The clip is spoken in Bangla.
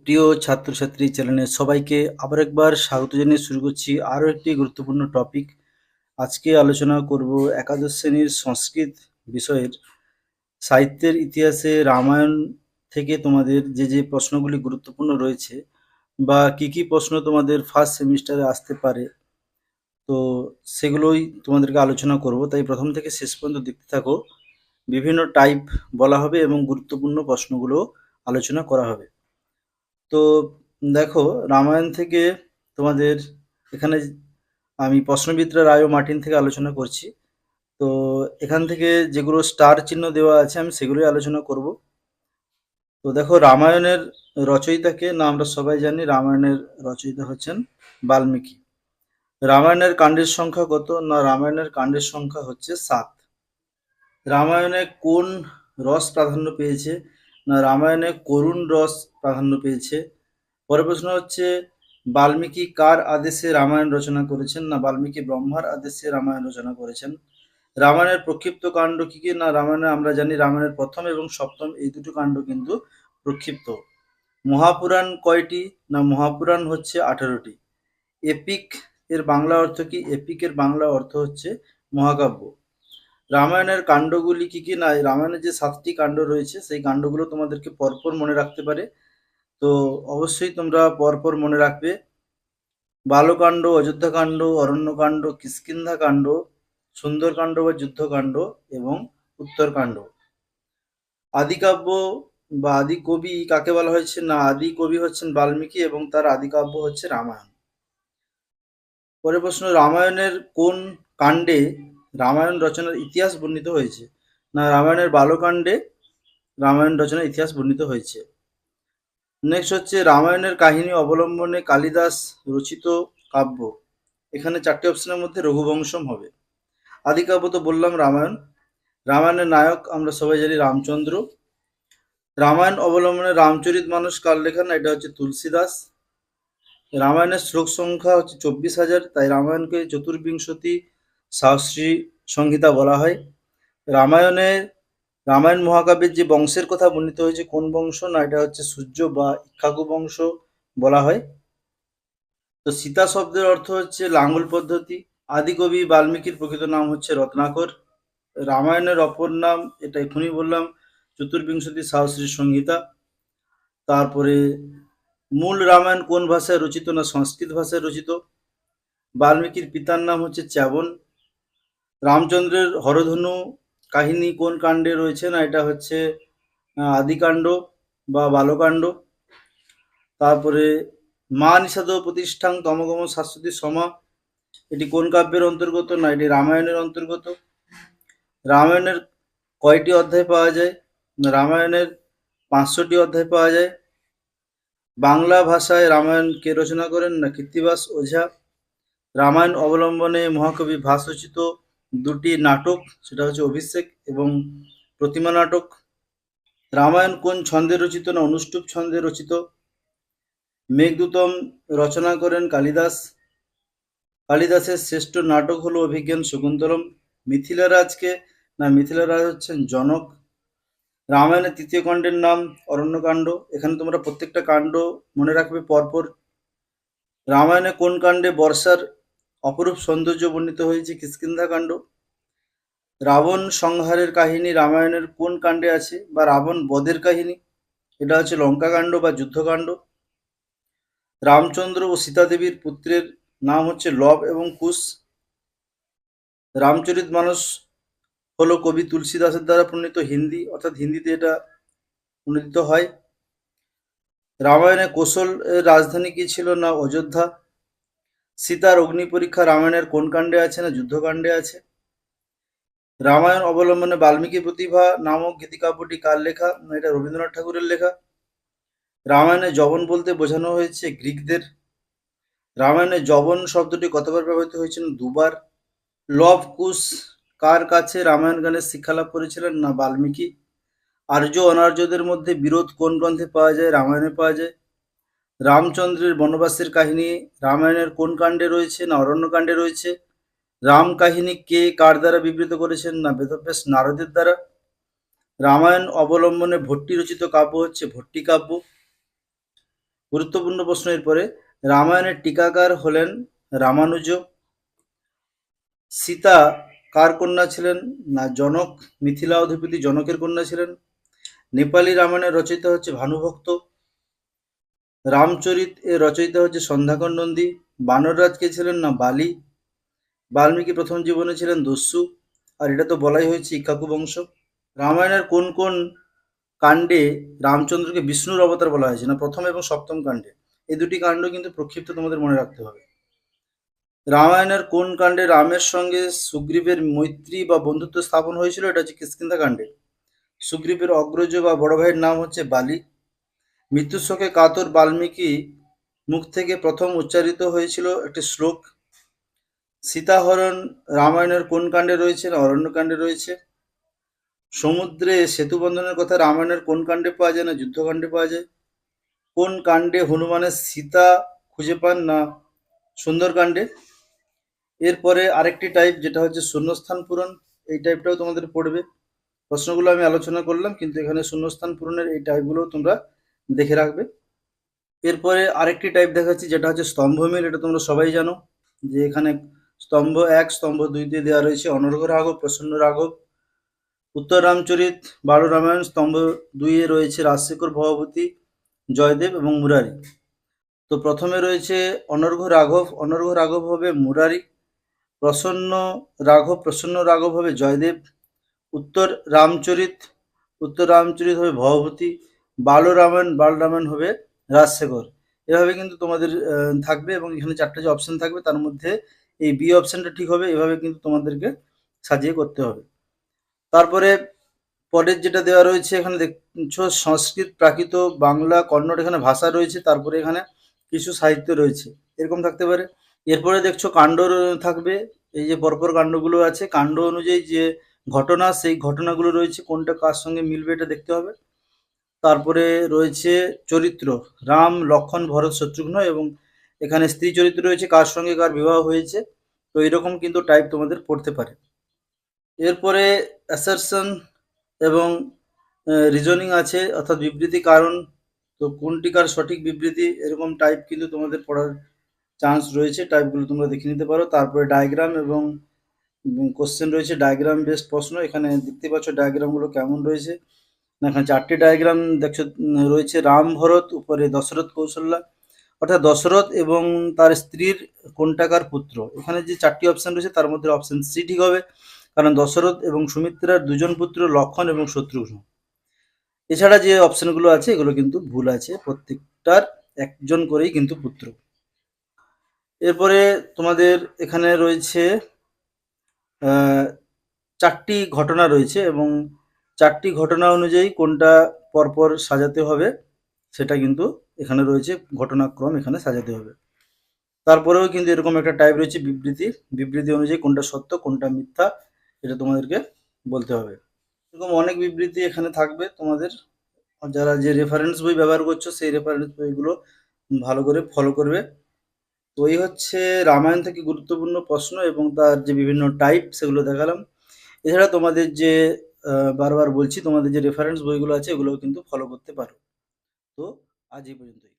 প্রিয় ছাত্রছাত্রী চ্যানেলে সবাইকে আবার একবার স্বাগত জানিয়ে শুরু করছি আরও একটি গুরুত্বপূর্ণ টপিক। আজকে আলোচনা করব একাদশ শ্রেণীর সংস্কৃত বিষয়ের সাহিত্যের ইতিহাসে রামায়ণ থেকে তোমাদের যে প্রশ্নগুলি গুরুত্বপূর্ণ রয়েছে বা কি প্রশ্ন তোমাদের ফার্স্ট সেমিস্টারে আসতে পারে, তো সেগুলোই তোমাদেরকে আলোচনা করব। তাই প্রথম থেকে শেষ পর্যন্ত দেখতে থাকো। বিভিন্ন টাইপ বলা হবে এবং গুরুত্বপূর্ণ প্রশ্নগুলো আলোচনা করা হবে। তো দেখো, রামায়ণ থেকে তোমাদের এখানে আমি প্রশ্নবিদরা রায় ও মার্টিন থেকে আলোচনা করছি। তো এখান থেকে যেগুলো স্টার চিহ্ন দেওয়া আছে আমি সেগুলোই আলোচনা করব। তো দেখো, রামায়ণের রচয়িতাকে না আমরা সবাই জানি, রামায়ণের রচয়িতা হচ্ছেন বাল্মীকি। রামায়ণের কাণ্ডের সংখ্যা কত? না, রামায়ণের কাণ্ডের সংখ্যা হচ্ছে 7। রামায়ণে কোন রস প্রাধান্য পেয়েছে? না, রামায়ণে করুণ রস প্রাধান্য পেয়েছে। পরের প্রশ্ন হচ্ছে, বাল্মীকি কার আদেশে রামায়ণ রচনা করেছেন? না, বাল্মীকি ব্রহ্মার আদেশে রামায়ণ রচনা করেছেন। রামায়ণের প্রক্ষিপ্ত কাণ্ড কি কি? না, রামায়ণে আমরা জানি রামায়ণের প্রথম এবং সপ্তম এই দুটো কাণ্ড কিন্তু প্রক্ষিপ্ত। মহাপুরাণ কয়টি? না, মহাপুরাণ হচ্ছে 18টি। এপিক এর বাংলা অর্থ কি? এপিকের বাংলা অর্থ হচ্ছে মহাকাব্য। রামায়ণের কাণ্ডগুলি কি কি? না, রামায়ণের যে 7টি কাণ্ড রয়েছে সেই কাণ্ডগুলো তোমাদেরকে পরপর মনে রাখতে পারে। তো অবশ্যই তোমরা পরপর মনে রাখবে। বালকাণ্ড, অযোধ্যাকাণ্ড, অরণ্যকাণ্ড, কিষ্কিন্ধাকাণ্ড, সুন্দরকাণ্ড বা যুদ্ধকাণ্ড এবং উত্তরকাণ্ড। আদিকাব্য বা আদি কবি কাকে বলা হয়েছে? না, আদি কবি হচ্ছেন বাল্মীকি এবং তার আদিকাব্য হচ্ছে রামায়ণ। পরের প্রশ্ন, রামায়ণের কোন কাণ্ডে রামায়ণ রচনার ইতিহাস বর্ণিত হয়েছে? না, রামায়ণের বালকাণ্ডে রামায়ণ রচনার ইতিহাস বর্ণিত হয়েছে। নেক্সট হচ্ছে, রামায়ণের কাহিনী অবলম্বনে কালিদাস রচিত কাব্য। এখানে 4টে অপশনের মধ্যে রঘুবংশম হবে। আদিকাব্য তো বললাম রামায়ণ। রামায়ণের নায়ক আমরা সবাই জানি রামচন্দ্র। রামায়ণ অবলম্বনে রামচরিত মানস কার লেখা? না, এটা হচ্ছে তুলসীদাস। রামায়ণের শ্লোক সংখ্যা হচ্ছে 24,000, তাই রামায়ণকে চতুর্বিংশতি সহস্রী সংহিতা বলা হয়। রামায়ণ মহাকাব্যের যে বংশের কথা বর্ণিত হয়েছে কোন বংশ? না, এটা হচ্ছে সূর্য বা ইক্ষ্বাকু বংশ বলা হয়। তো সীতা শব্দের অর্থ হচ্ছে লাঙ্গল পদ্ধতি। আদিকবি বাল্মীকির প্রকৃত নাম হচ্ছে রত্নাকর। রামায়ণের অপর নাম, এটা এখনই বললাম, চতুর্বিংশতি সহস্রী সংহিতা। তারপরে মূল রামায়ণ কোন ভাষায় রচিত? না, সংস্কৃত ভাষায় রচিত। বাল্মীকির পিতার নাম হচ্ছে চ্যাবন। রামচন্দ্রের হরধনু কাহিনী কোন কাণ্ডে রয়েছে? না, এটা হচ্ছে আদিকাণ্ড বা বালকাণ্ড। তারপরে মা নিষাদ প্রতিষ্ঠাং তমগম শাশ্বতী সমা, এটি কোন কাব্যের অন্তর্গত? না, এটি রামায়ণের অন্তর্গত। রামায়ণের কয়টি অধ্যায় পাওয়া যায়? না, রামায়ণের 500টি অধ্যায় পাওয়া যায়। বাংলা ভাষায় রামায়ণ কে রচনা করেন? না, কৃত্তিবাস ওঝা। রামায়ণ অবলম্বনে মহাকবি ভাস রচিত 2টি নাটক, সেটা হচ্ছে অভিষেক এবং প্রতিমা নাটক। রামায়ণ কোন ছন্দে রচিত? না, অনুষ্টুপ ছন্দে রচিত। মেঘদূতম রচনা করেন কালিদাস। কালিদাসের শ্রেষ্ঠ নাটক হলো অভিজ্ঞান শকুন্তলম। মিথিলারাজকে? না, মিথিলারাজ হচ্ছেন জনক। রামায়ণের 3য় কাণ্ডের নাম অরণ্যকাণ্ড। এখানে তোমরা প্রত্যেকটা কাণ্ড মনে রাখবে পরপর। রামায়ণে কোন কাণ্ডে বর্ষার অপরূপ সৌন্দর্য বর্ণিত হয়েছে? কিষ্কিন্ধাকাণ্ড। রাবণ সংহারের কাহিনী রামায়ণের কোন কাণ্ডে আছে? বা রাবণ বধের কাহিনী, এটা হচ্ছে লঙ্কাকাণ্ড বা যুদ্ধকাণ্ড। রামচন্দ্র ও সীতাদেবীর পুত্রের নাম হচ্ছে লব এবং কুশ। রামচরিতমানস হলো কবি তুলসীদাসের দ্বারা প্রণীত হিন্দি, অর্থাৎ হিন্দিতে এটা অনুদিত হয়। রামায়ণে কৌশল এর রাজধানী কি ছিল? না, অযোধ্যা। সীতার অগ্নি পরীক্ষা রামায়ণের কোন কাণ্ডে আছে? না, যুদ্ধকাণ্ডে আছে। রামায়ণ অবলম্বনে বাল্মীকি প্রতিভা নামক গীতিকাব্যটি কার লেখা? না, এটা রবীন্দ্রনাথ ঠাকুরের লেখা। রামায়ণে যবন বলতে বোঝানো হয়েছে গ্রিকদের। রামায়ণে যবন শব্দটি কতবার ব্যবহৃত হয়েছিল? 2বার। লব কুশ কার কাছে রামায়ণ গানের শিক্ষালাভ করেছিলেন? না, বাল্মীকি। আর্য অনার্যদের মধ্যে বিরোধ কোন গ্রন্থে পাওয়া যায়? রামায়ণে পাওয়া যায়। রামচন্দ্রের বনবাসের কাহিনী রামায়ণের কোন কাণ্ডে রয়েছে? না, অরণ্যকাণ্ডে রয়েছে। রাম কাহিনী কে কার দ্বারা বিবৃত করেছেন? না, বেদব্যাস নারদের দ্বারা। রামায়ণ অবলম্বনে ভট্টি রচিত কাব্য হচ্ছে ভট্টিকাব্য। গুরুত্বপূর্ণ প্রশ্ন এরপরে, রামায়ণের টিকাকার হলেন রামানুজ। সীতা কার কন্যা ছিলেন? না জনক, মিথিলা অধিপতি জনকের কন্যা ছিলেন। নেপালি রামায়ণের রচয়িতা হচ্ছে ভানুভক্ত। রামচরিত এর রচয়িতা হচ্ছে সন্ধ্যাকর নন্দী। বানররাজ কে ছিলেন? না বালি। বাল্মীকি প্রথম জীবনে ছিলেন দস্যু। আর এটা তো বলাই হয়েছে ইক্ষ্বাকু বংশ। রামায়ণের কোন কোন কাণ্ডে রামচন্দ্রকে বিষ্ণুর অবতার বলা হয়েছে? না প্রথম এবং সপ্তম কাণ্ডে। এই দুটি কাণ্ড কিন্তু প্রক্ষিপ্ত তোমাদের মনে রাখতে হবে। রামায়ণের কোন কাণ্ডে রামের সঙ্গে সুগ্রীবের মৈত্রী বা বন্ধুত্ব স্থাপন হয়েছিল? এটা হচ্ছে কিষ্কিন্ধা কাণ্ডে। সুগ্রীবের অগ্রজ বা বড় ভাইয়ের নাম হচ্ছে বালি। মৃত্যুর শোকে কাতর বাল্মীকি মুখ থেকে প্রথম উচ্চারিত হয়েছিল একটি শ্লোক। সীতাহরণ রামায়ণের কোন কাণ্ডে রয়েছে? না অরণ্যকাণ্ডে রয়েছে। সমুদ্রে সেতু বন্ধনের কথা রামায়ণের কোন কাণ্ডে পাওয়া যায়? না যুদ্ধকাণ্ডে পাওয়া যায়। কোন কাণ্ডে হনুমানের সীতা খুঁজে পান? না সুন্দরকাণ্ডে। এরপরে আরেকটি টাইপ যেটা হচ্ছে শূন্যস্থান পূরণ, এই টাইপটাও তোমাদের পড়বে। প্রশ্নগুলো আমি আলোচনা করলাম, কিন্তু এখানে শূন্যস্থান পূরণের এই টাইপগুলো তোমরা দেখে রাখবে। এরপরে আরেকটি টাইপ দেখাচ্ছি যেটা হচ্ছে স্তম্ভমিল। এটা তোমরা সবাই জানো যে এখানে স্তম্ভ 1, স্তম্ভ 2 দিয়ে দেওয়া রয়েছে অনর্ঘ্য রাঘব, প্রসন্ন রাঘব। উত্তর রামচরিত, বারো রামায়ণ স্তম্ভ 2 এ রয়েছে রাজশেখর, ভবভূতি, জয়দেব এবং মুরারি। তো প্রথমে রয়েছে অনর্ঘ্য রাঘব, অনর্ঘ্য রাঘব হবে মুরারি। প্রসন্ন প্রসন্ন রাঘব হবে জয়দেব। উত্তর রামচরিত, উত্তর রামচরিত হবে ভবভূতি। বাল রামায়ণ হবে রাজশেখর। এভাবে কিন্তু তোমাদের থাকবে, এবং এখানে 4টে যে অপশন থাকবে তার মধ্যে এই বি অপশনটা ঠিক হবে। এভাবে কিন্তু তোমাদেরকে সাজিয়ে করতে হবে। তারপরে পরের যেটা দেওয়া রয়েছে এখানে দেখছো সংস্কৃত, প্রাকৃত, বাংলা, কন্নড় এখানে ভাষা রয়েছে। তারপরে এখানে কিছু সাহিত্য রয়েছে, এরকম থাকতে পারে। এরপরে দেখছো কাণ্ড থাকবে। এই যে পরপর কাণ্ডগুলো আছে, কাণ্ড অনুযায়ী যে ঘটনা, সেই ঘটনাগুলো রয়েছে, কোনটা কার সঙ্গে মিলবে এটা দেখতে হবে। তারপরে রয়েছে চরিত্র, রাম, লক্ষ্মণ, ভরত, শত্রুঘ্ন, এবং এখানে স্ত্রী চরিত্র রয়েছে, কার সঙ্গে কার বিবাহ হয়েছে। তো এরকম কিন্তু টাইপ তোমাদের পড়তে পারে। এরপরে অ্যাসারশন এবং রিজনিং আছে, অর্থাৎ বিবৃতি কারণ। তো কোনটিকার সঠিক বিবৃতি, এরকম টাইপ কিন্তু তোমাদের পড়ার চান্স রয়েছে। টাইপগুলো তোমরা দেখে নিতে পারো। তারপরে ডায়াগ্রাম এবং কোশ্চেন রয়েছে, ডায়াগ্রাম বেসড প্রশ্ন। এখানে দেখতে পাচ্ছ ডায়াগ্রামগুলো কেমন রয়েছে। না এখানে 4টে ডায়াগ্রাম দেখছো রয়েছে, রাম, ভরত, উপরে দশরথ, কৌশল্যা, অর্থাৎ দশরথ এবং তার স্ত্রীর কোনটাকার পুত্র। এখানে যে 4টি অপশন রয়েছে তার মধ্যে অপশন সি ঠিক হবে, কারণ দশরথ এবং সুমিত্রার 2জন পুত্র, লক্ষ্মণ এবং শত্রুঘ্ন। এছাড়া যে অপশনগুলো আছে এগুলো কিন্তু ভুল আছে, প্রত্যেকটার একজন করেই কিন্তু পুত্র। এরপরে তোমাদের এখানে রয়েছে 4টি ঘটনা রয়েছে, এবং 4টি ঘটনা অনুযায়ী কোনটা পরপর সাজাতে হবে সেটা কিন্তু এখানে রয়েছে, ঘটনাক্রম এখানে সাজাতে হবে। তারপরেও কিন্তু এরকম একটা টাইপ রয়েছে বিবৃতি, বিবৃতি অনুযায়ী কোনটা সত্য কোনটা মিথ্যা এটা তোমাদেরকে বলতে হবে। এরকম অনেক বিবৃতি এখানে থাকবে তোমাদের। যারা যে রেফারেন্স বই ব্যবহার করছো সেই রেফারেন্স বইগুলো ভালো করে ফলো করবে। তো এই হচ্ছে রামায়ণ থেকে গুরুত্বপূর্ণ প্রশ্ন এবং তার যে বিভিন্ন টাইপ সেগুলো দেখালাম। এছাড়া তোমাদের যে বারবার বলছি, তোমাদের যে রেফারেন্স বইগুলো আছে এগুলোও কিন্তু ফলো করতে পারো। তো আজ এই পর্যন্তই।